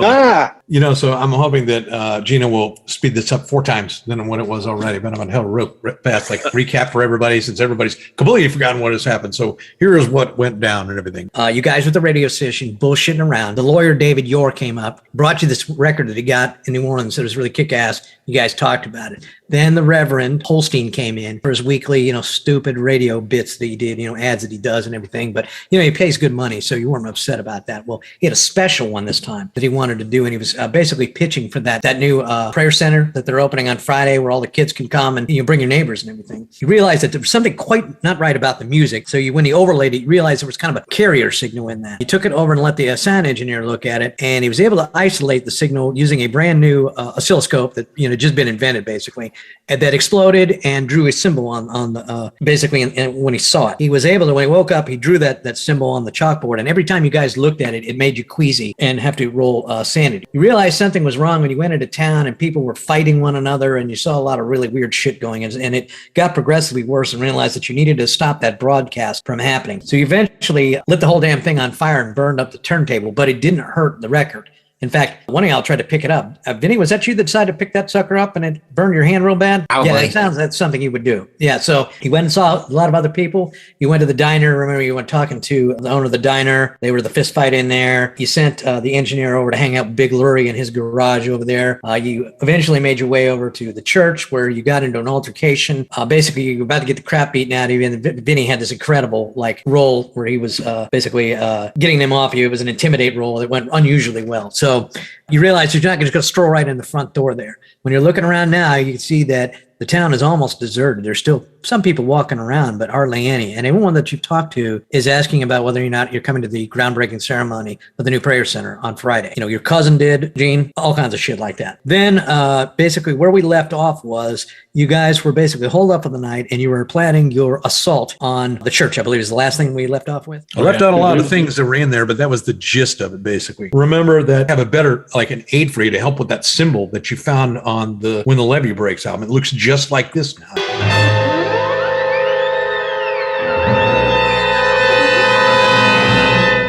So I'm hoping that Gina will speed this up 4 times than what it was already. But I'm going to have a real fast recap for everybody since everybody's completely forgotten what has happened. So here is what went down and everything. You guys with the radio station bullshitting around. The lawyer David York came up, brought you this record that he got in New Orleans. It was really kick-ass. You guys talked about it. Then the Reverend Holstein came in for his weekly, stupid radio bits that he did, ads that he does and everything. But, he pays good money, so you weren't upset about that. Well, he had a special one this time that he wanted to do, and he was basically pitching for that new prayer center that they're opening on Friday where all the kids can come and bring your neighbors and everything. He realized that there was something quite not right about the music. So when he overlaid it, he realized there was kind of a carrier signal in that. He took it over and let the sound engineer look at it, and he was able to isolate the signal using a brand new oscilloscope that just been invented basically, and that exploded and drew a symbol on the basically. And when he saw it, he was able to, when he woke up, he drew that symbol on the chalkboard, and every time you guys looked at it, it made you queasy and have to roll sanity. You realized something was wrong when you went into town and people were fighting one another, and you saw a lot of really weird shit going on, and it got progressively worse, and realized that you needed to stop that broadcast from happening. So you eventually lit the whole damn thing on fire and burned up the turntable, but it didn't hurt the record. In fact, one of y'all tried to pick it up. Vinny, was that you that decided to pick that sucker up and it burned your hand real bad? That's something you would do. Yeah, so he went and saw a lot of other people. You went to the diner. Remember, you went talking to the owner of the diner. They were the fist fight in there. You sent the engineer over to hang out with Big Lurie in his garage over there. You eventually made your way over to the church where you got into an altercation. Basically, you were about to get the crap beaten out of you, and Vinny had this incredible role where he was basically getting them off you. It was an intimidate role that went unusually well. So you realize you're not just going to stroll right in the front door there. When you're looking around now, you can see that the town is almost deserted. There's still some people walking around, but hardly any. And everyone that you've talked to is asking about whether or not you're coming to the groundbreaking ceremony of the new prayer center on Friday. Your cousin did, Gene, all kinds of shit like that. Then basically where we left off was you guys were basically holed up for the night, and you were planning your assault on the church, I believe is the last thing we left off with. I left out a lot of things that were in there, but that was the gist of it, basically. Remember that I have a better, an aid for you to help with that symbol that you found on the When the Levee Breaks album. It looks just like this now.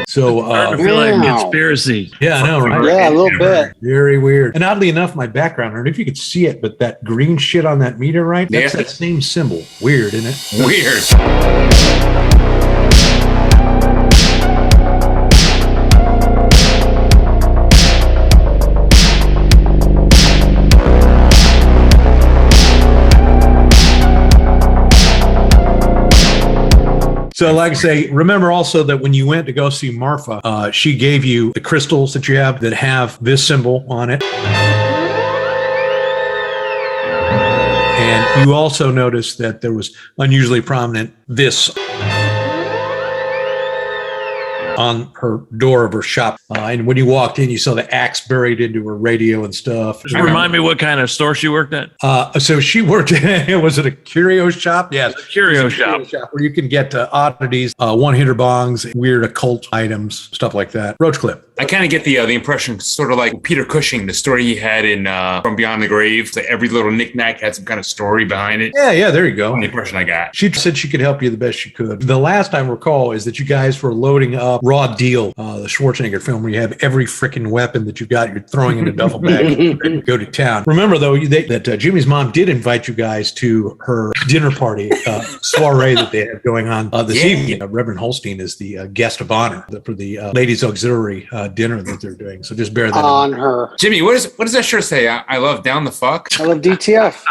So I feel like a conspiracy. Yeah, I know, right? Yeah, a little bit. Very weird. And oddly enough, my background, I don't know if you could see it, but that green shit on that meteorite, that's that same symbol. Weird, isn't it? Weird. So like I say, remember also that when you went to go see Marfa, she gave you the crystals that you have that have this symbol on it. And you also noticed that there was unusually prominent this on her door of her shop. And when you walked in, you saw the axe buried into her radio and stuff. Just remind me what kind of store she worked at. So she worked, was it a curio shop? Yes. Curio shop where you can get oddities, one-hitter bongs, weird occult items, stuff like that. Roach Clip. I kind of get the impression, sort of like Peter Cushing, the story he had in From Beyond the Grave. So every little knick-knack had some kind of story behind it. Yeah, there you go. That's the impression I got. She said she could help you the best she could. The last time I recall is that you guys were loading up Raw Deal, the Schwarzenegger film where you have every freaking weapon that you got, you're throwing in a duffel bag and go to town. Remember, though, that Jimmy's mom did invite you guys to her dinner party, soiree that they have going on this evening. Reverend Holstein is the guest of honor for the ladies' auxiliary dinner that they're doing. So just bear that on in. her. Jimmy, what does that shirt say? I love down the fuck. I love DTF.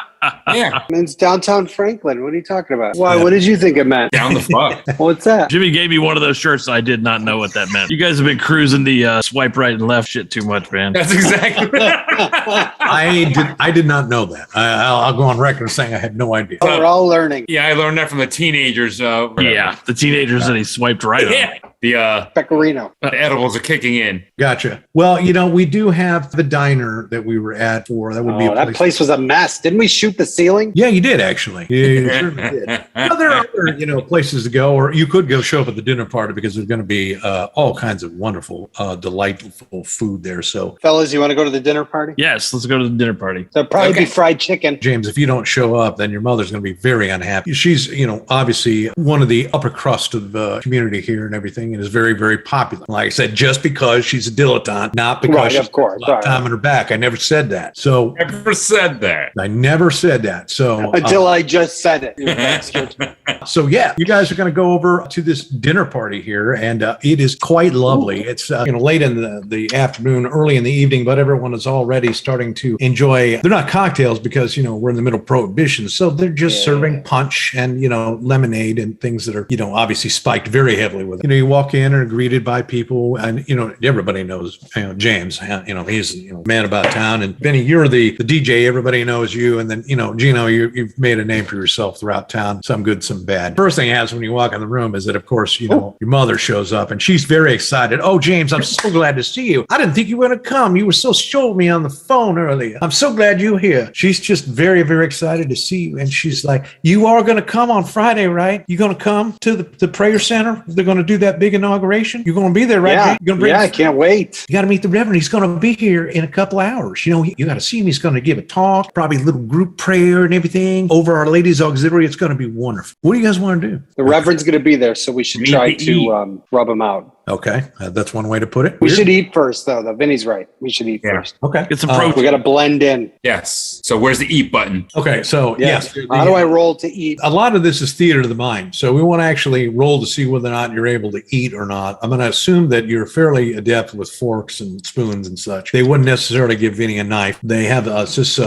Yeah. It means downtown Franklin. What are you talking about? Why? Yeah. What did you think it meant? Down the fuck. What's that? Jimmy gave me one of those shirts. I did not know what that meant. You guys have been cruising the swipe right and left shit too much, man. That's exactly I did not know that. I'll go on record saying I had no idea. We're all learning. Yeah, I learned that from the teenagers. The teenagers that he swiped right on. The Pecorino. The edibles are kicking in. Gotcha. Well, we do have the diner that we were at for. That would be that place was a mess. Didn't we shoot the ceiling? Yeah, you did actually. Yeah, you certainly did. There are other, places to go, or you could go show up at the dinner party because there's going to be all kinds of wonderful, delightful food there. So, fellas, you want to go to the dinner party? Yes, let's go to the dinner party. So probably be fried chicken. James, if you don't show up, then your mother's going to be very unhappy. She's, obviously one of the upper crust of the community here and everything. everything, and is very, very popular. Like I said, just because she's a dilettante, not because Right, she's of course. got a lot of time in her back. I never said that. So Never said that. I never said that. So Until I just said it. You bastard. So yeah, you guys are going to go over to this dinner party here, and it is quite lovely. It's late in the afternoon, early in the evening, but everyone is already starting to enjoy. They're not cocktails because we're in the middle of prohibition, so they're just serving punch and lemonade and things that are obviously spiked very heavily with it. You walk in and are greeted by people, and everybody knows James. He's man about town, and Benny, you're the DJ. Everybody knows you, and then Gino, you've made a name for yourself throughout town. Some good, some bad. First thing happens when you walk in the room is that, of course, your mother shows up, and she's very excited. Oh, James, I'm so glad to see you. I didn't think you were going to come. You were so short with me on the phone earlier. I'm so glad you're here. She's just very, very excited to see you, and she's like, you are going to come on Friday, right? You're going to come to the prayer center? They're going to do that big inauguration. You're going to be there, right? Yeah, You're gonna I can't wait. You got to meet the Reverend. He's going to be here in a couple hours. You got to see him. He's going to give a talk, probably a little group prayer and everything over Our Lady's Auxiliary. It's going to be wonderful. What do you guys want to do? The Reverend's going to be there, so we should try to rub him out. Okay, that's one way to put it. We should eat first, though. Vinny's right. We should eat first. Okay. Get some protein. We got to blend in. Yes. So where's the eat button? Okay, so yes. How do I roll to eat? A lot of this is theater of the mind. So we want to actually roll to see whether or not you're able to eat or not. I'm going to assume that you're fairly adept with forks and spoons and such. They wouldn't necessarily give Vinny a knife. They have just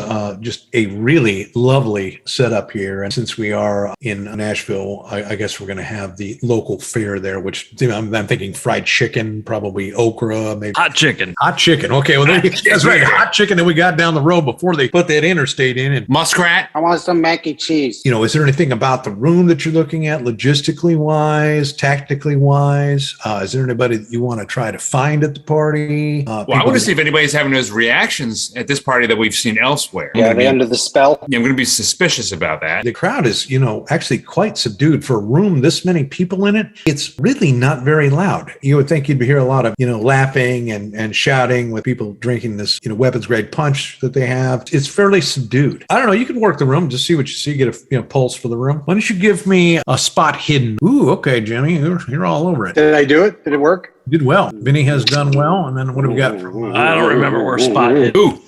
a really lovely setup here. And since we are in Nashville, I guess we're going to have the local fare there, which I'm thinking fried chicken, probably okra, maybe Hot chicken. hot chicken. Okay, well, that's right. Hot chicken that we got down the road before they put that interstate in. And Muskrat. I want some mac and cheese. is there anything about the room that you're looking at, logistically wise, tactically wise? Is there anybody that you want to try to find at the party? Well, I want to see if anybody's having those reactions at this party that we've seen elsewhere. Yeah, they under the spell. I'm going to be suspicious about that. The crowd is, actually quite subdued for a room this many people in it. It's really not very loud. You would think you'd hear a lot of, laughing and shouting with people drinking this, weapons grade punch that they have. It's fairly subdued. I don't know. You can work the room, just see what you see, get a pulse for the room. Why don't you give me a spot hidden? Ooh, okay, Jimmy, you're all over it. Did I do it? Did it work? You did well. Vinny has done well. And then what have we got from I don't remember where spot is. Ooh.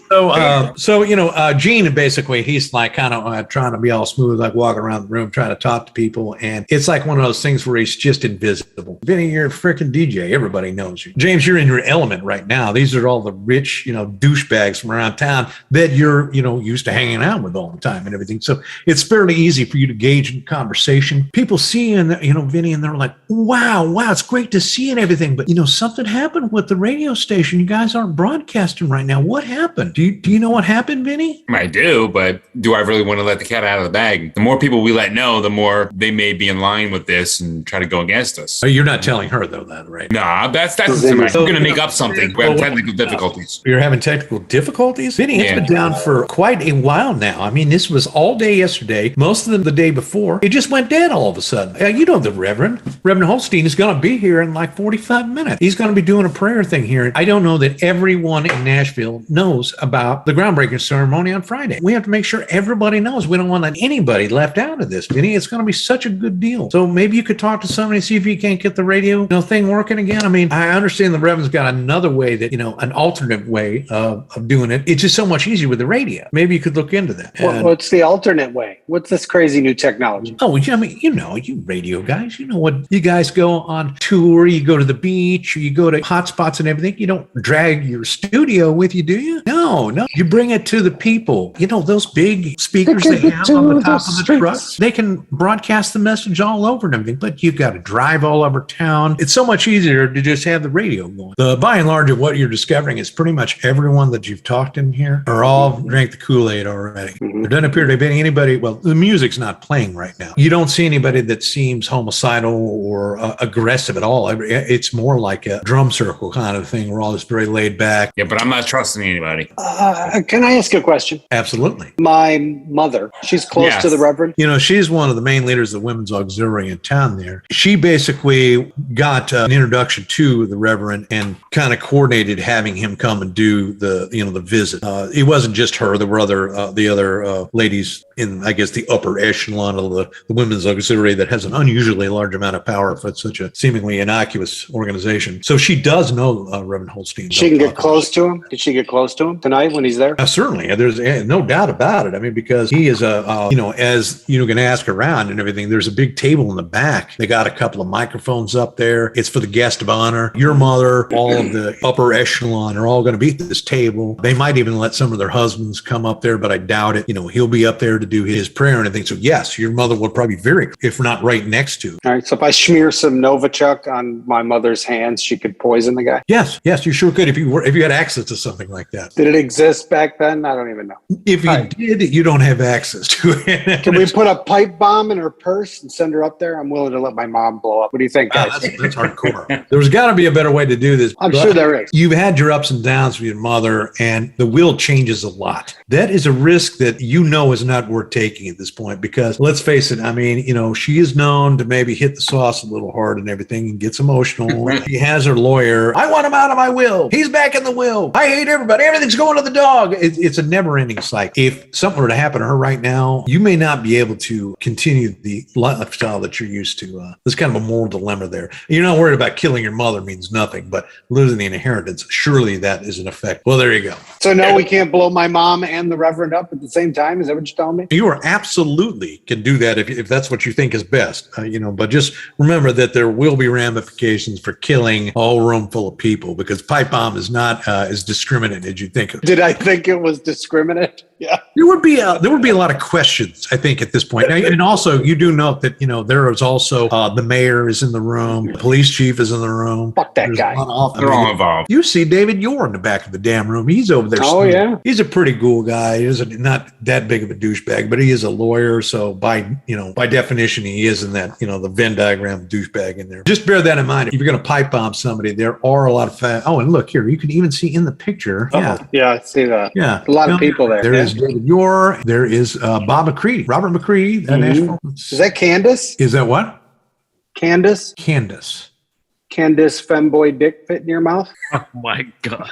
Gene, basically, he's like kind of trying to be all smooth, like walking around the room, trying to talk to people. And it's like one of those things where he's just invisible. Vinny, you're a freaking DJ. Everybody knows you. James, you're in your element right now. These are all the rich, douchebags from around town that you're, used to hanging out with all the time and everything. So it's fairly easy for you to gauge in conversation. People see you and, Vinny, and they're like, wow, it's great to see you and everything. But, something happened with the radio station. You guys aren't broadcasting right now. What happened? Do you know what happened, Vinny? I do, but do I really want to let the cat out of the bag? The more people we let know, the more they may be in line with this and try to go against us. Oh, you're not telling her though, that right? Nah, that's I'm going to make up something. We have technical difficulties. You're having technical difficulties? Vinny, it's Yeah. been down for quite a while now. I mean, this was all day yesterday, most of them the day before. It just went dead all of a sudden. The Reverend Holstein is going to be here in like 45 minutes. He's going to be doing a prayer thing here. I don't know that everyone in Nashville knows about the groundbreaking ceremony on Friday. We have to make sure everybody knows. We don't want anybody left out of this, Vinny. It's going to be such a good deal. So maybe you could talk to somebody, see if you can't get the radio thing working again. I mean, I understand the Reverend's got another way that, an alternate way of doing it. It's just so much easier with the radio. Maybe you could look into that. What's the alternate way? What's this crazy new technology? Oh, I mean, you radio guys, what you guys go on tour, you go to the beach, you go to hot spots and everything. You don't drag your studio with you, do you? No. You bring it to the people. Those big speakers they have on the top of the trucks, they can broadcast the message all over and everything, but you've got to drive all over town. It's so much easier to just have the radio going. By and large of what you're discovering is pretty much everyone that you've talked in here are all drank the Kool-Aid already. Mm-hmm. There doesn't appear to be anybody, well, the music's not playing right now. You don't see anybody that seems homicidal or aggressive at all. It's more like a drum circle kind of thing. We're all just very laid back. Yeah, but I'm not trusting anybody. Can I ask a question? Absolutely. My mother, she's close Yes. to the Reverend. She's one of the main leaders of the Women's Auxiliary in town there. She basically got an introduction to the Reverend and kind of coordinated having him come and do the visit. It wasn't just her. There were the other ladies in, I guess, the upper echelon of the women's auxiliary that has an unusually large amount of power for such a seemingly innocuous organization. So she does know Reverend Holstein. She can get close to him. Did she get close to him tonight when he's there? Certainly. There's no doubt about it. I mean, because he is as you can ask around and everything, there's a big table in the back. They got a couple of microphones up there. It's for the guest of honor. Your mother, all of the upper echelon are all going to be at this table. They might even let some of their husbands come up there, but I doubt it. He'll be up there to do his prayer and everything. So yes, your mother will probably be very, if not right next to. All right. So if I smear some Novichok on my mother's hands, she could poison the guy. Yes, you sure could if you had access to something like that. Did it exist back then? I don't even know. If you did, you don't have access to it. Can we put a pipe bomb in her purse and send her up there? I'm willing to let my mom blow up. What do you think, guys? That's hardcore. There's got to be a better way to do this. I'm sure there is. You've had your ups and downs with your mother, and the will changes a lot. That is a risk that is not worth taking at this point, because let's face it, I mean, she is known to maybe hit the sauce a little hard and everything and gets emotional. She has her lawyer. I want him out of my will. He's back in the will. I hate everybody. Everything's going to the dog. It's a never-ending cycle. If something were to happen to her right now, you may not be able to continue the lifestyle that you're used to. There's kind of a moral dilemma there. You're not worried about killing your mother means nothing, but losing the inheritance, surely that is an effect. Well, there you go. So no, we can't blow my mom and the Reverend up at the same time? Is that what you're telling me? You are absolutely can do that if that's what you think is best, but just remember that there will be ramifications for killing a whole room full of people, because pipe bomb is not as discriminate as you think. Did I think it was discriminate? Yeah. There would be a lot of questions, I think, at this point. And also, you do note that, there is also the mayor is in the room, the police chief is in the room. Fuck that guy. They're all involved. You see David Yor in the back of the damn room. He's over there. Oh, yeah. He's a pretty cool guy. He's not that big of a douchebag, but he is a lawyer. So by definition, he is in that, the Venn diagram douchebag in there. Just bear that in mind. If you're going to pipe bomb somebody, there are a lot of and look here, you can even see in the picture. Yeah. Yeah, I see that. Yeah. A lot of people there. There is David Yor. There is Bob McCready, Robert McCready. Is that Candace? Is that what? Candace? Candace femboy dick fit in your mouth? Oh my God.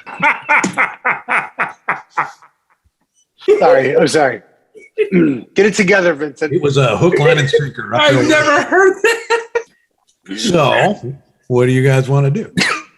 Sorry. I'm sorry. Get it together, Vincent. It was a hook, line, and sinker. I've never heard that. So, what do you guys want to do?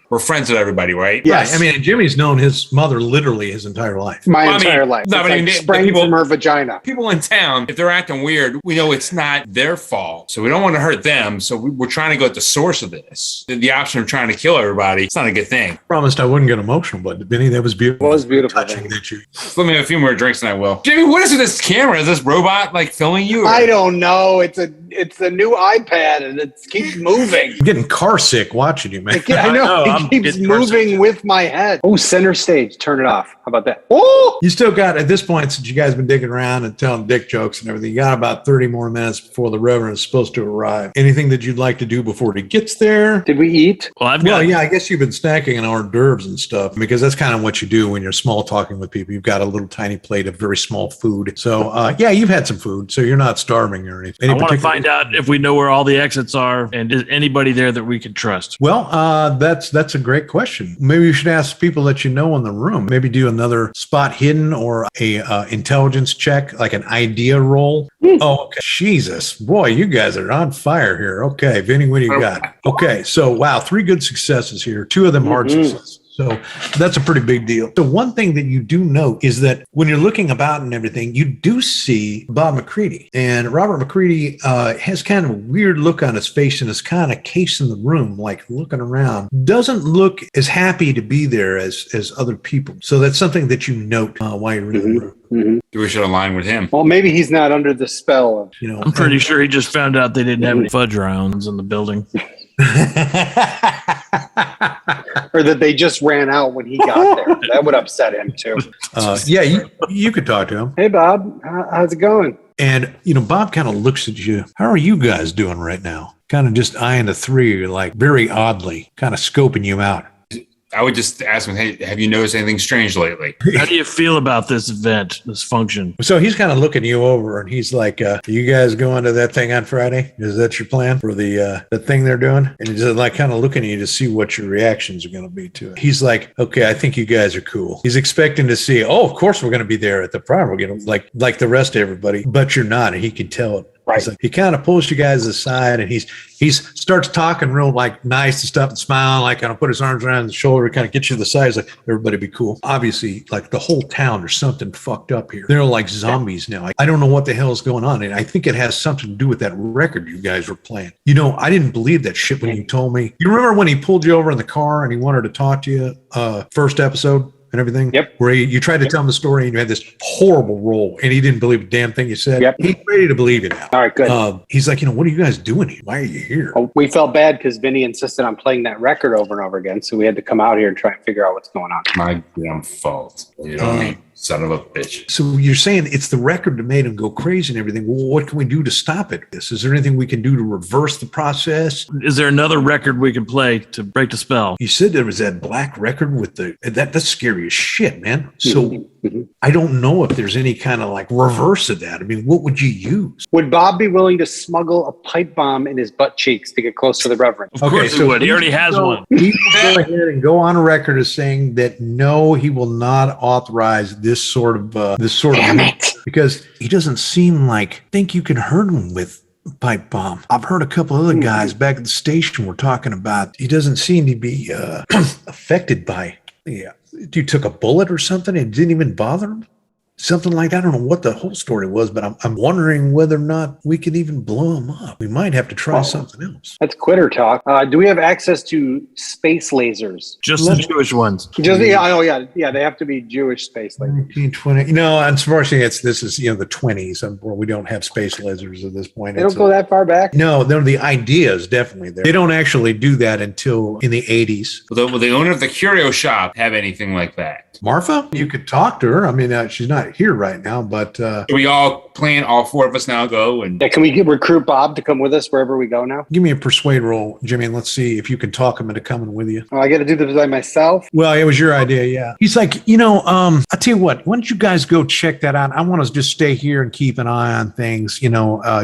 We're friends with everybody, right? Yes. Right. I mean, Jimmy's known his mother literally his entire life. My entire life. No, It's but I like mean, sprang people- from her vagina. People in town, if they're acting weird, we know it's not their fault. So we don't want to hurt them. So we're trying to go at the source of this. The option of trying to kill everybody, it's not a good thing. Promised I wouldn't get emotional, but Benny, that was beautiful. It was beautiful. Touching that you. Just let me have a few more drinks and I will. Jimmy, what is with this camera? Is this robot filming you? I don't know. It's the new iPad and it keeps moving. I'm getting car sick watching you, man. I know. I'm It keeps getting car moving with my head. Oh, center stage. Turn it off. How about that? Oh! You still got, at this point, since you guys been digging around and telling dick jokes and everything, you got about 30 more minutes before the Reverend is supposed to arrive. Anything that you'd like to do before he gets there? Did we eat? Well, Well, yeah, I guess you've been snacking on hors d'oeuvres and stuff, because that's kind of what you do when you're small talking with people. You've got a little tiny plate of very small food. So, yeah, you've had some food, so you're not starving or anything. I want to find out if we know where all the exits are and is anybody there that we can trust. Well, that's a great question. Maybe you should ask people that you know in the room. Maybe do another spot hidden or a intelligence check, like an idea roll. Oh, okay. Jesus, boy, you guys are on fire here. Okay, Vinny, what do you got? Okay, so wow, 3 good successes here. 2 of them hard successes. So that's a pretty big deal. So one thing that you do note is that when you're looking about and everything, you do see Bob McCready. And Robert McCready has kind of a weird look on his face and is kind of casing the room, like looking around. Doesn't look as happy to be there as other people. So that's something that you note while you're in the room. Mm-hmm. We should align with him. Well, maybe he's not under the spell of. I'm pretty sure he just found out they didn't have any fudge rounds in the building. Or that they just ran out when he got there. That would upset him too. Yeah, you could talk to him. Hey, Bob, how's it going? And, Bob kind of looks at you. How are you guys doing right now? Kind of just eyeing the 3 of you, like very oddly, kind of scoping you out. I would just ask him, hey, have you noticed anything strange lately? How do you feel about this event, this function? So he's kind of looking you over, and he's like, "You guys going to that thing on Friday? Is that your plan for the thing they're doing?" And he's like, kind of looking at you to see what your reactions are going to be to it. He's like, "Okay, I think you guys are cool." He's expecting to see, "Oh, of course we're going to be there at the prom. We're going to like the rest of everybody," but you're not, and he can tell it. Right. Like, he kind of pulls you guys aside, and he's starts talking real like nice and stuff and smiling, like kind of put his arms around his shoulder, kind of get you to the side. He's like, everybody be cool. Obviously, like the whole town, there's something fucked up here. They're like zombies now. I don't know what the hell is going on. And I think it has something to do with that record you guys were playing. You know, I didn't believe that shit when you told me. You remember when he pulled you over in the car and he wanted to talk to you first episode? And everything. Yep. Where you tried to tell him the story and you had this horrible role and he didn't believe a damn thing you said. Yep. He's ready to believe you now. All right, good. He's like, what are you guys doing here? Why are you here? Oh, we felt bad because Vinny insisted on playing that record over and over again. So we had to come out here and try and figure out what's going on. My damn fault. You know what I mean? Son of a bitch. So you're saying it's the record that made him go crazy and everything. Well, what can we do to stop it? Is there anything we can do to reverse the process? Is there another record we can play to break the spell? You said there was that black record with that's scary as shit, man. So I don't know if there's any kind of like reverse of that. I mean, what would you use? Would Bob be willing to smuggle a pipe bomb in his butt cheeks to get close to the Reverend? Of course he would. He already has one. He will go ahead and go on record as saying that no, he will not authorize this sort of Damn it. because he doesn't seem like I think you can hurt him with pipe bomb. I've heard a couple other guys back at the station were talking about he doesn't seem to be affected by you took a bullet or something and it didn't even bother him. Something like that. I don't know what the whole story was, but I'm wondering whether or not we could even blow him up. We might have to try something else. That's quitter talk. Do we have access to space lasers? Just the Jewish ones. Just, yeah, they have to be Jewish space lasers. 1920. No, unfortunately, this is the 20s, where we don't have space lasers at this point. They don't go that far back? No, the idea is definitely there. They don't actually do that until in the 80s. Will the owner of the curio shop have anything like that? Martha, you could talk to her. I mean, she's not here right now, but We all four of us now go and Yeah, can we recruit Bob to come with us wherever we go now? give me a persuade roll, Jimmy, and let's see if you can talk him into coming with you. Oh, I got to do this by myself? Well, it was your idea, yeah. He's like, I'll tell you what, why don't you guys go check that out? I want to just stay here and keep an eye on things,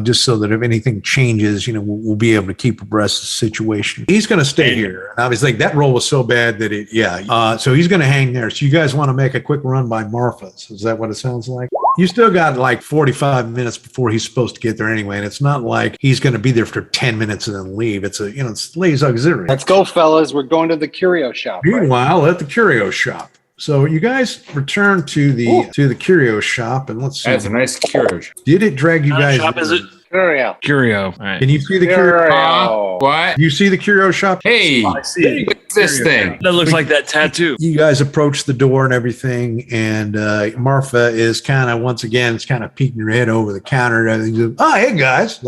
just so that if anything changes, we'll be able to keep abreast of the situation. He's going to stay here. And I was like, that role was so bad that so he's going to hang there. So you guys want to make a quick run by Marfa's. Is that what it sounds like? You still got like 45 minutes before he's supposed to get there anyway. And it's not like he's going to be there for 10 minutes and then leave. It's it's ladies auxiliary. Let's go, fellas. We're going to the curio shop. Right? Meanwhile, at the curio shop. So you guys return to the curio shop, and let's see. that's a nice curio shop. Did it drag you What guys? shop is it? Curio. Curio. All right. Can you see the curio? Curio. What? You see the curio shop? Hey, I see it. what's this thing? That looks like that tattoo. You guys approach the door and everything, and Martha is kind of peeking her head over the counter. And goes, oh, hey guys!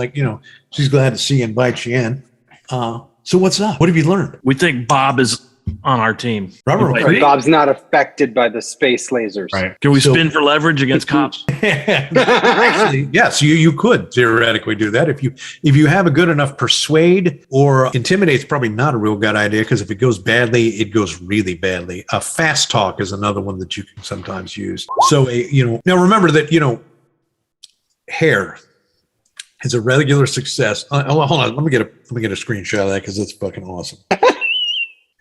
She's glad to see you, invite you in. So what's up? What have you learned? We think Bob is on our team. Robert, Like, okay. Bob's not affected by the space lasers. Right. Can we So- spin for leverage against cops? Actually, yes, you could theoretically do that if you have a good enough persuade or intimidate's probably not a real good idea because if it goes badly, it goes really badly. Fast talk is another one that you can sometimes use. So now remember that hair is a regular success. Hold on, let me get a screenshot of that because it's fucking awesome.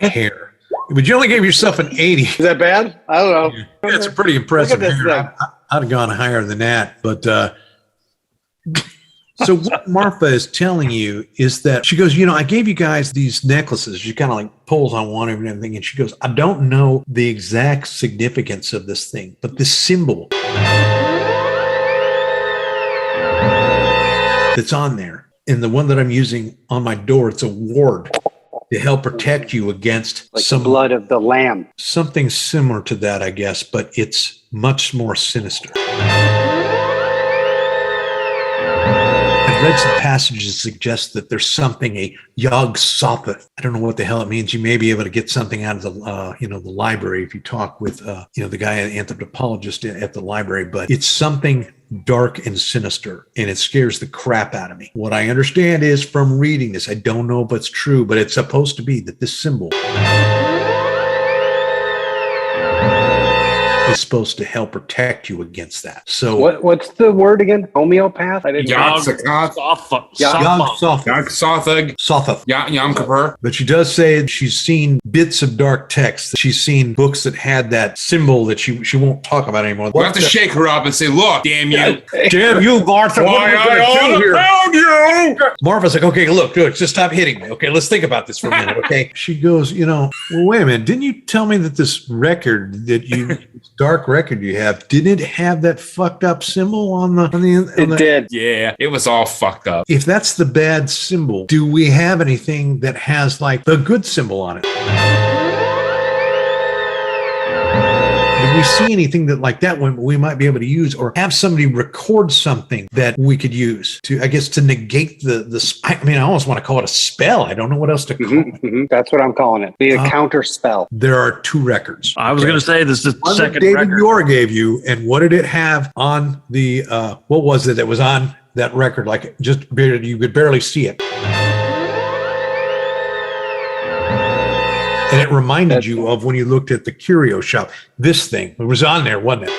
Hair. But you only gave yourself an 80. Is that bad? I don't know. Yeah, it's a pretty impressive Look at this hair. I'd have gone higher than that. But so what Martha is telling you is that she goes, I gave you guys these necklaces. She kind of like pulls on one and everything. And she goes, I don't know the exact significance of this thing, but this symbol that's on there and the one that I'm using on my door, it's a ward to help protect you against Like the blood of the lamb. something similar to that, I guess, but it's much more sinister. I've read some passages that suggest that there's something, a Yog Sothoth. I don't know what the hell it means. You may be able to get something out of the, the library if you talk with, the guy, an anthropologist at the library, but it's something dark and sinister, and it scares the crap out of me. What I understand is from reading this, I don't know if it's true, but it's supposed to be that this symbol is supposed to help protect you against that. So What's the word again? Homeopath? I didn't. Yom Sakat, Yog-Sothoth. Sothoth, Yom Kippur. But she does say she's seen bits of dark text. She's seen books that had that symbol that she won't talk about anymore. We have to shake her up and say, "Look, damn you, Damn you, Martha! why I ought to pound you." Martha's like, okay, look, just stop hitting me. Okay, let's think about this for a minute. Okay. She goes, well, wait a minute. Didn't you tell me that this record this dark record you have, didn't it have that fucked up symbol on the? It did. Yeah, it was all fucked up. If that's the bad symbol, do we have anything that has like the good symbol on it? Did we see anything that like that one we might be able to use, or have somebody record something that we could use to, I guess, to negate the I mean, I almost want to call it a spell. I don't know what else to call it. That's what I'm calling it. The counter spell. There are 2 records. I was going to say this is the One that second David record. Yor gave you, and what did it have on the, what was it that was on that record? Like just barely, you could barely see it. And it reminded you of when you looked at the curio shop. This thing, it was on there, wasn't it?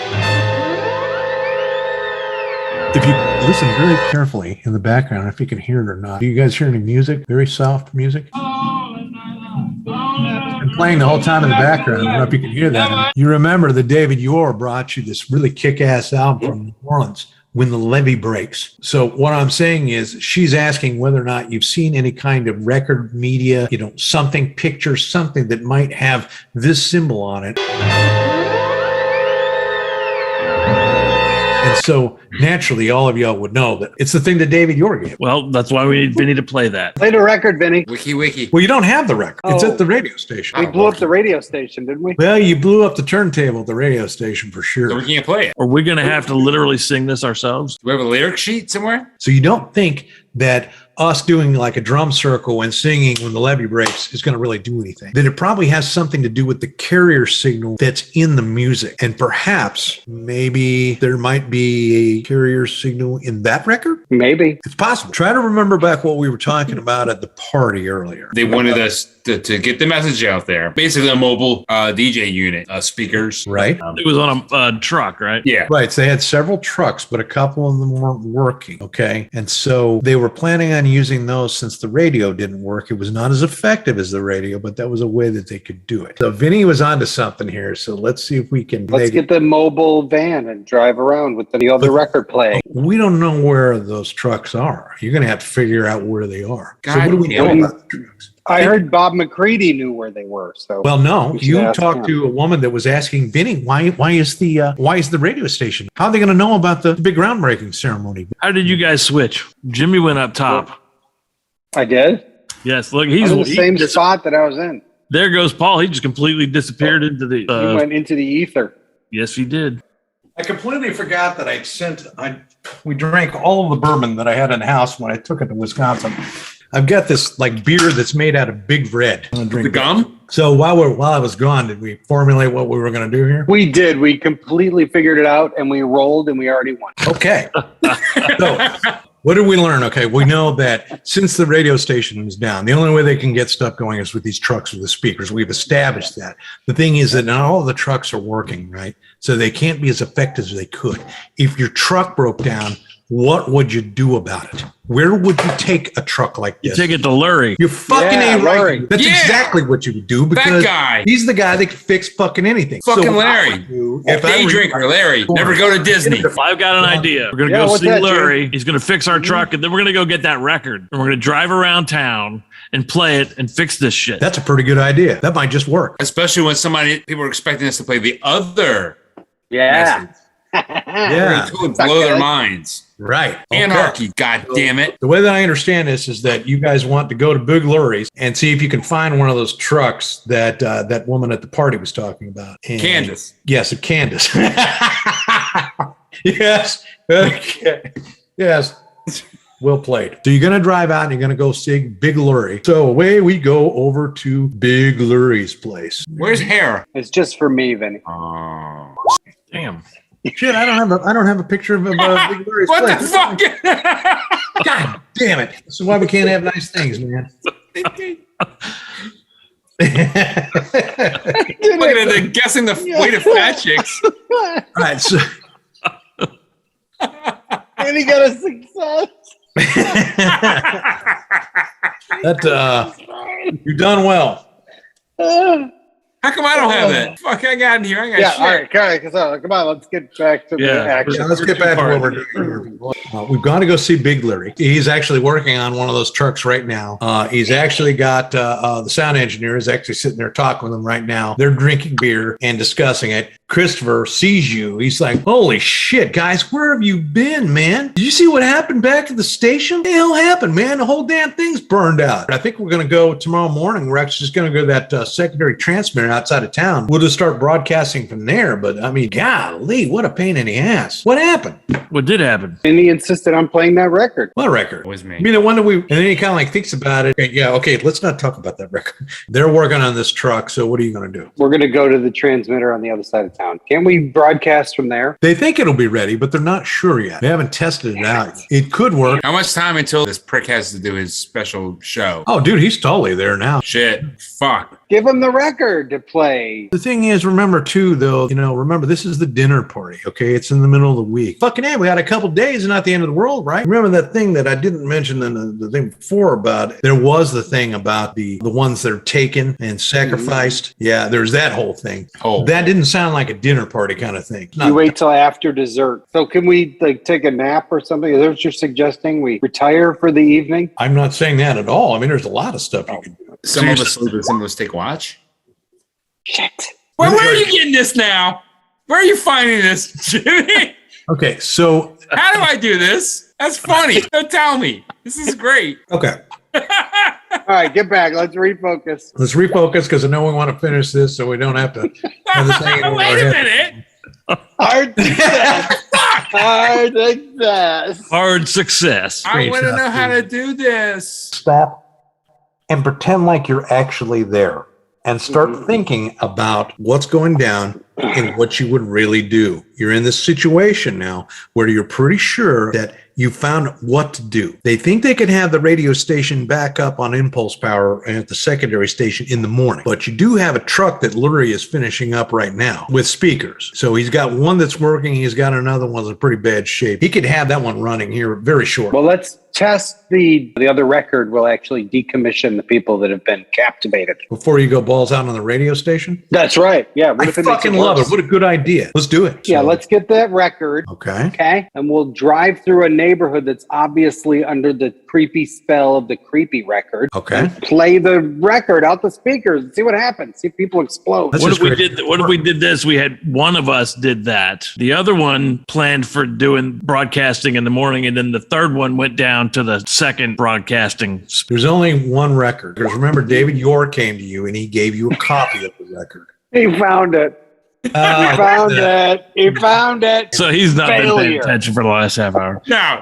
If you listen very carefully in the background, if you can hear it or not. Do you guys hear any music? Very soft music? It's been playing the whole time in the background. I don't know if you can hear that. You remember that David Yor brought you this really kick-ass album from New Orleans, When the Levee Breaks. So what I'm saying is she's asking whether or not you've seen any kind of record media, something, picture, something that might have this symbol on it. And so naturally, all of y'all would know that it's the thing that David Yor gave. Well, that's why we need Vinny to play that. Play the record, Vinny. Wiki. Well, you don't have the record. It's Oh. at the radio station. We blew up the radio station, didn't we? Well, you blew up the turntable at the radio station for sure. So we can't play it. Are we going to have to literally sing this ourselves? Do we have a lyric sheet somewhere? So you don't think that us doing like a drum circle and singing When the Levee Breaks is going to really do anything? That it probably has something to do with the carrier signal that's in the music. And perhaps, maybe there might be a carrier signal in that record? Maybe. It's possible. Try to remember back what we were talking about at the party earlier. They wanted us to get the message out there. Basically, a mobile DJ unit, speakers. Right? It was on a truck, right? Yeah. Right. So they had several trucks, but a couple of them weren't working. Okay. And so they were planning on using those since the radio didn't work. It was not as effective as the radio, but that was a way that they could do it. So Vinny was onto something here. So let's see if we can. Let's get the mobile van and drive around with the other record playing. We don't know where those trucks are. You're going to have to figure out where they are. So God what do we know damn it. about the trucks? I heard Bob McCready knew where they were. So Well, no, We should you ask talked him. to a woman that was asking Vinny, why is the radio station? How are they going to know about the big groundbreaking ceremony? How did you guys switch? Jimmy went up top. I did. Yes, look, I was he's in the same spot that I was in. There goes Paul. He just completely disappeared into the. He went into the ether. Yes, he did. I completely forgot that we drank all of the bourbon that I had in the house when I took it to Wisconsin. I've got this like beer that's made out of Big Red. I'm gonna drink The gum? So while I was gone, did we formulate what we were going to do here? We did. We completely figured it out, and we rolled, and we already won. Okay. So what did we learn? Okay, we know that since the radio station is down, the only way they can get stuff going is with these trucks with the speakers. We've established that. The thing is that not all the trucks are working, right? So they can't be as effective as they could. If your truck broke down, what would you do about it? Where would you take a truck like You this? take it to Lurie. You fucking Yeah, ain't right. Lurie. That's Yeah. exactly what you would do because guy. he's the guy that can fix fucking anything. Fucking what I Larry. would do, Day were- drinker, Larry. Never go to Disney. I've got an idea. We're going to Yeah, go what's see that, Lurie. He's going to fix our truck, and then we're going to go get that record. And we're going to drive around town and play it and fix this shit. That's a pretty good idea. That might just work. Especially when people are expecting us to play the other Yeah. message. Yeah, It would blow their minds. right. Okay. Anarchy, god damn it. The way that I understand this is that you guys want to go to Big Lurie's and see if you can find one of those trucks that that woman at the party was talking about. And Candace. Yes, of Candace. Yes. Okay. Yes. Well played. So you're going to drive out and you're going to go see Big Lurie. So away we go over to Big Lurie's place. Where's hair? It's just for me, Vinny. Oh. Damn. Shit, I don't have a picture of Big Lurie's What place. the fuck? God damn it. This is why we can't have nice things, man. Looking at the guessing the weight of fat chicks. All right, so And he got a success. that you've done well. How come I don't have that? Fuck, I got in here. I got Yeah, shit. all right, come on, let's get back to the action. Yeah, let's get back to what we're doing here. We've got to go see Big Larry. He's actually working on one of those trucks right now. He's actually got the sound engineer is actually sitting there talking with him right now. They're drinking beer and discussing it. Christopher sees you. He's like, holy shit, guys, where have you been, man? Did you see what happened back at the station? What the hell happened, man? The whole damn thing's burned out. I think we're going to go tomorrow morning. We're actually just going to go to that secondary transmitter outside of town. We'll just start broadcasting from there. But I mean, golly, what a pain in the ass. What happened? What did happen? And he insisted on playing that record. What record? It was me. I mean, the one that and then he kind of like thinks about it. Okay, yeah, okay, let's not talk about that record. They're working on this truck. So what are you going to do? We're going to go to the transmitter on the other side of town. Can we broadcast from there? They think it'll be ready, but they're not sure yet. They haven't tested it out. It could work. How much time until this prick has to do his special show? Oh, dude, he's totally there now. Shit. Fuck. Give him the record to play. The thing is, remember too, though, remember this is the dinner party, okay? It's in the middle of the week. Fucking hey, we had a couple days and not the end of the world, right? Remember that thing that I didn't mention in the thing before about it? There was the thing about the ones that are taken and sacrificed. Mm-hmm. Yeah, there's that whole thing. Oh. That didn't sound like a dinner party kind of thing. You wait till after dessert. So can we take a nap or something? Is that what you're suggesting? We retire for the evening? I'm not saying that at all. I mean, there's a lot of stuff you can do. Some of us sleep and some of us take watch. Shit. Where are you getting this now? Where are you finding this, Jimmy? Okay, so How do I do this? That's funny. Don't tell me. This is great. okay. All right, get back. Let's refocus. Let's refocus because I know we want to finish this so we don't have to have this hanging over our Wait a head. minute. Hard success. Hard success. Hard success. I want to know how to do this. Stop and pretend like you're actually there and start thinking about what's going down and what you would really do. You're in this situation now where you're pretty sure that you found what to do. They think they can have the radio station back up on impulse power at the secondary station in the morning, but you do have a truck that Lurie is finishing up right now with speakers. So he's got one that's working. He's got another one that's in pretty bad shape. He could have that one running here very short. Well, let's test the other record. Will actually decommission the people that have been captivated. Before you go balls out on the radio station? That's right. Yeah. What I if it makes fucking it love worse? it. What a good idea. Let's do it. Yeah, So- let's get that record. Okay. Okay. And we'll drive through a neighborhood that's obviously under the creepy spell of the creepy record. Okay. Play the record out the speakers and see what happens. See if people explode. That's What just if we great. did? What if we did this? We had one of us did that. The other one planned for doing broadcasting in the morning, and then the third one went down to the second broadcasting. There's only one record. Because remember, David York came to you and he gave you a copy of the record. He found it. He found it. He found it. So he's not been paying Failure. attention for the last half hour. No.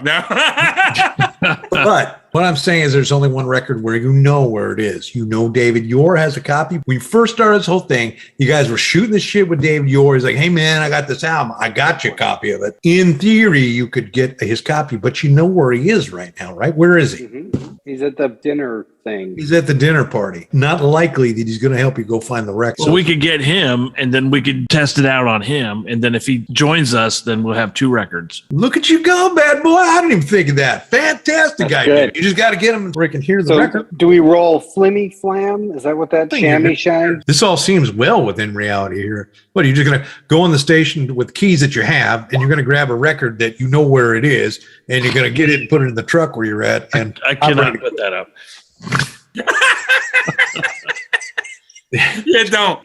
But what I'm saying is there's only one record where you know where it is. You know David York has a copy. When we first started this whole thing, you guys were shooting the shit with David York. He's like, hey, man, I got this album. I got you a copy of it. In theory, you could get his copy, but you know where he is right now, right? Where is he? Mhm. He's at the dinner thing. He's at the dinner party. Not likely that he's going to help you go find the record. So we could get him, and then we could test it out on him, and then if he joins us, then we'll have two records. Look at you go, bad boy. I didn't even think of that. Fantastic That's idea. good. You just got to get him where he can hear the So record. do we roll Flimmy Flam? Is that what that think you're chamois good. shine? This all seems well within reality here. What, are you just going to go on the station with keys that you have, and you're going to grab a record that you know where it is, and you're going to get it and put it in the truck where you're at? And I cannot put that up. Yeah, don't.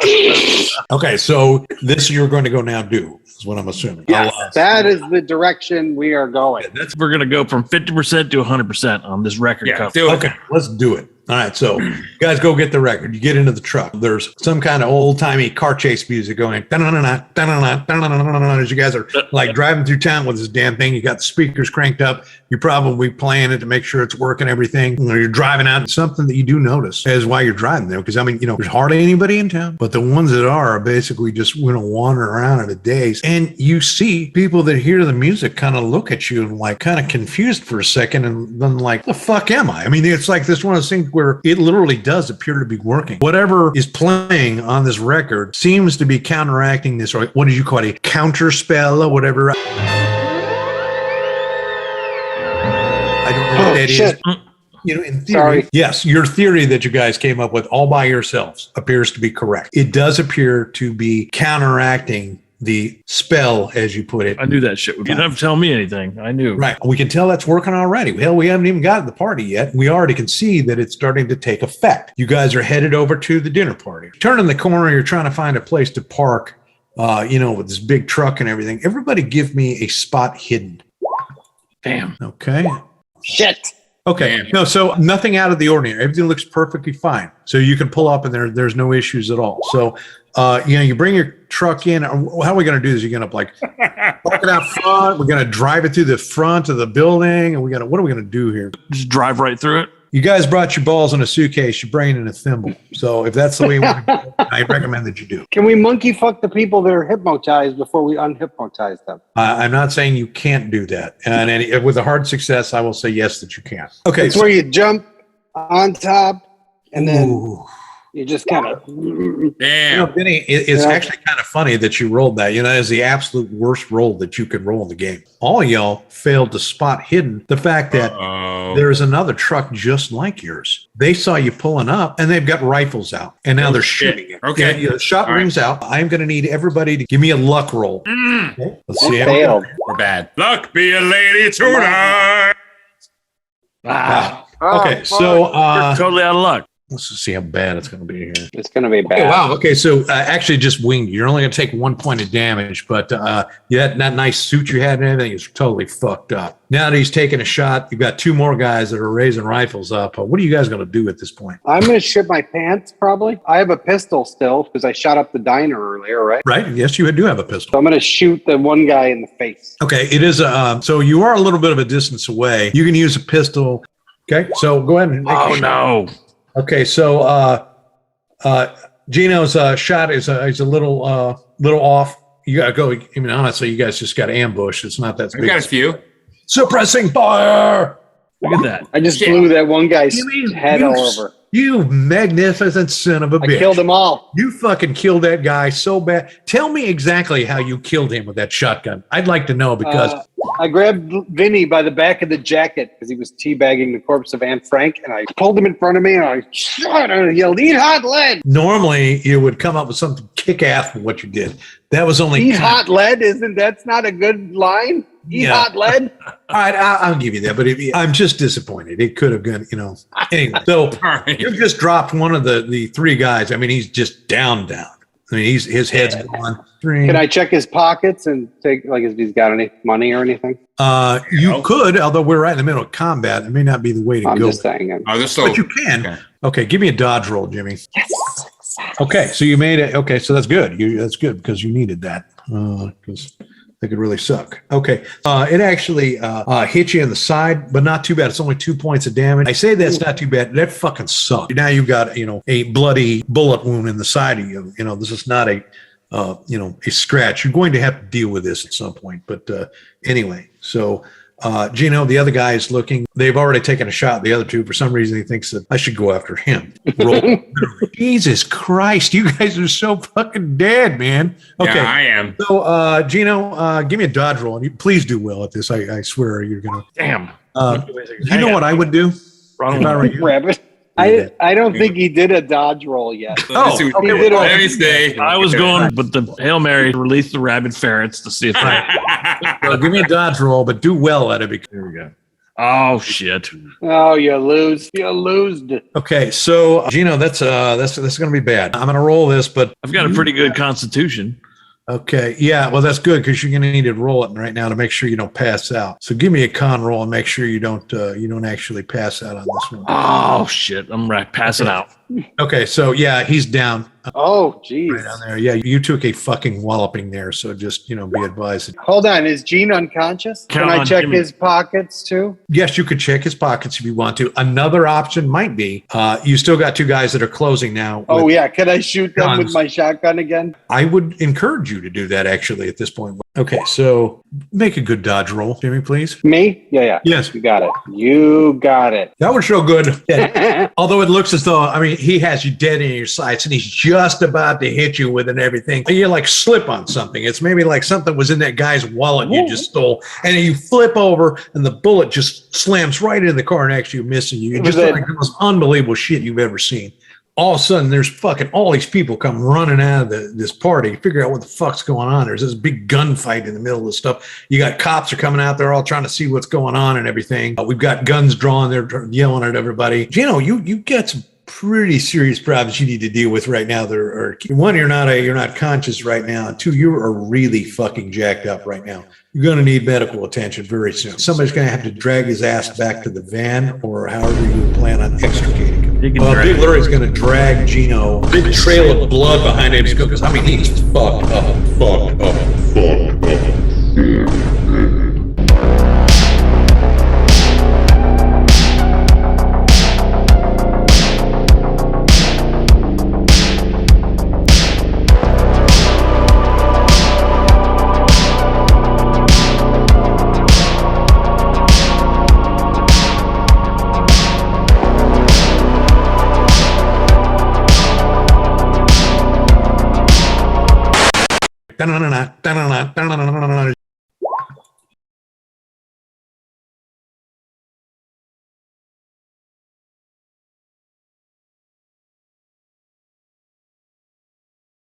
okay, so this you're going to go now do is what I'm assuming. Yes, that is the direction we are going. We're going to go from 50% to 100% on this record Yeah, cover. do it. Okay, let's do it. All right, so you guys go get the record. You get into the truck. There's some kind of old-timey car chase music going da-na-na-na, da-na-na-na, da-na-na-na-na, as you guys are like driving through town with this damn thing. You got the speakers cranked up. You're probably playing it to make sure it's working, everything. You're driving out. Something that you do notice is why you're driving there, because I mean, there's hardly anybody in town, but the ones that are basically just wandering around in a daze. And you see people that hear the music kind of look at you and like kind of confused for a second, and then like, the fuck am I? I mean, it's like this one of those things where it literally does appear to be working. Whatever is playing on this record seems to be counteracting this, or what did you call it, a counter spell or whatever. I don't know what that is. You know, in theory, Sorry. yes, your theory that you guys came up with all by yourselves appears to be correct. It does appear to be counteracting the spell, as you put it. I knew that shit. You didn't have to tell me anything. I knew. Right. We can tell that's working already. Hell, we haven't even gotten to the party yet. We already can see that it's starting to take effect. You guys are headed over to the dinner party. Turning the corner, you're trying to find a place to park, with this big truck and everything. Everybody give me a spot hidden. Damn. Okay. Shit. Okay. Damn. No, so nothing out of the ordinary. Everything looks perfectly fine. So you can pull up and there's no issues at all. So, you bring your truck in. How are we going to do this? You're going to park it out front. We're going to drive it through the front of the building. And what are we going to do here? Just drive right through it. You guys brought your balls in a suitcase, your brain in a thimble. So if that's the way you want to go, I recommend that you do. Can we monkey fuck the people that are hypnotized before we unhypnotize them? I'm not saying you can't do that. And with a hard success, I will say yes, that you can. Okay. It's where you jump on top and then Ooh. you just kind of. Damn. Vinny, it's Yeah. actually kind of funny that you rolled that. It's the absolute worst roll that you could roll in the game. All y'all failed to spot hidden the fact that there's another truck just like yours. They saw you pulling up and they've got rifles out and now they're shit. shooting it. Okay. The shot All right. rings out. I'm going to need everybody to give me a luck roll. Okay? Let's see. how we Failed. We're bad. Luck be a lady tonight. Ah, Okay, so you're totally out of luck. let's just see how bad it's going to be here. It's going to be bad. Oh, wow. Okay, so actually just winged you. You're only going to take 1 point of damage, but that nice suit you had and everything is totally fucked up. Now that he's taking a shot, you've got two more guys that are raising rifles up. What are you guys going to do at this point? I'm going to shit my pants probably. I have a pistol still because I shot up the diner earlier, right? Right? Yes, you do have a pistol. So I'm going to shoot the one guy in the face. Okay, it is so you are a little bit of a distance away. You can use a pistol. Okay, so go ahead and make Oh a shot. no. Okay, so Gino's shot is a little off. You gotta go. I mean, honestly, you guys just got ambushed. It's not that I've big. got a few. Suppressing fire. Look at that. I just Shit. blew that one guy's You mean head you- all over. You magnificent son of a I bitch! killed them all. You fucking killed that guy so bad. Tell me exactly how you killed him with that shotgun. I'd like to know because I grabbed Vinny by the back of the jacket because he was teabagging the corpse of Anne Frank, and I pulled him in front of me and I shot and I yelled, "Eat hot lead! normally you would come up with something kick-ass with what you did. That was only Eat hot lead! That's not a good line? Eat Yeah. hot lead!" All right, I'll give you that, but I'm just disappointed. It could have been, Anyway, so All right. you just dropped one of the three guys. I mean, he's just down. I mean, his head's gone. Can I check his pockets and take if he's got any money or anything? You could, although we're right in the middle of combat. It may not be the way to I'm go. just saying. Oh, this still. But you can. Okay. Okay, give me a dodge roll, Jimmy. Yes. Okay, so you made it. Okay, so that's good. That's good because you needed that because they could really suck. Okay, it actually hit you in the side, but not too bad. It's only 2 points of damage. I say that's not too bad. That fucking sucked. Now you've got a bloody bullet wound in the side of you. This is not a scratch. You're going to have to deal with this at some point. But anyway, so. Gino, the other guy is looking. They've already taken a shot. The other two, for some reason, he thinks that I should go after him. Roll. Jesus Christ, you guys are so fucking dead, man. Okay, Yeah, I am. so Gino, give me a dodge roll, and you please do well at this. I swear you're gonna. Damn. You know what I would do? If I were you? Rabbit. I don't think he did a dodge roll yet. Let's see what- okay, well, let me stay. I was going with the Hail Mary to release the rabid ferrets to see if they. Well, give me a dodge roll, but do well at it. Because, Here we go. Oh shit. Oh, you lose. You losed. okay, so Gino, that's going to be bad. I'm going to roll this, but I've got a pretty good constitution. okay, yeah, well, that's good because you're going to need to roll it right now to make sure you don't pass out. So give me a con roll and make sure you don't actually pass out on this one. Oh shit. I'm right. Passing out. Okay, so yeah, he's down. Oh, geez. Right down there. Yeah, you took a fucking walloping there. So just, be advised. Hold on. Is Gene unconscious? Count Can I on check Jimmy. his pockets too? Yes, you could check his pockets if you want to. Another option might be you still got two guys that are closing now. Oh, with- yeah. Can I shoot them with guns. my shotgun again? I would encourage you to do that actually at this point. Okay, so make a good dodge roll, Jimmy, please. Me? Yeah. Yes, You got it. You got it. that would show good. Yeah. Although it looks as though, he has you dead in your sights and he's just about to hit you with it and everything. You like slip on something. It's maybe like something was in that guy's wallet you just stole, and you flip over and the bullet just slams right into the car next to you, missing you. It's Was just it- like the most unbelievable shit you've ever seen. All of a sudden, there's fucking all these people come running out of this party. Figure out what the fuck's going on. There's this big gunfight in the middle of the stuff. You got cops are coming out there all trying to see what's going on and everything. We've got guns drawn. They're yelling at everybody. You got some pretty serious problems you need to deal with right now. There are one, you're not conscious right now. And two, you are really fucking jacked up right now. You're going to need medical attention very soon. Somebody's going to have to drag his ass back to the van, or however you plan on extricating him. You can drag Big him. Larry's going to drag Gino. Big trail of blood behind him because he's fucked up.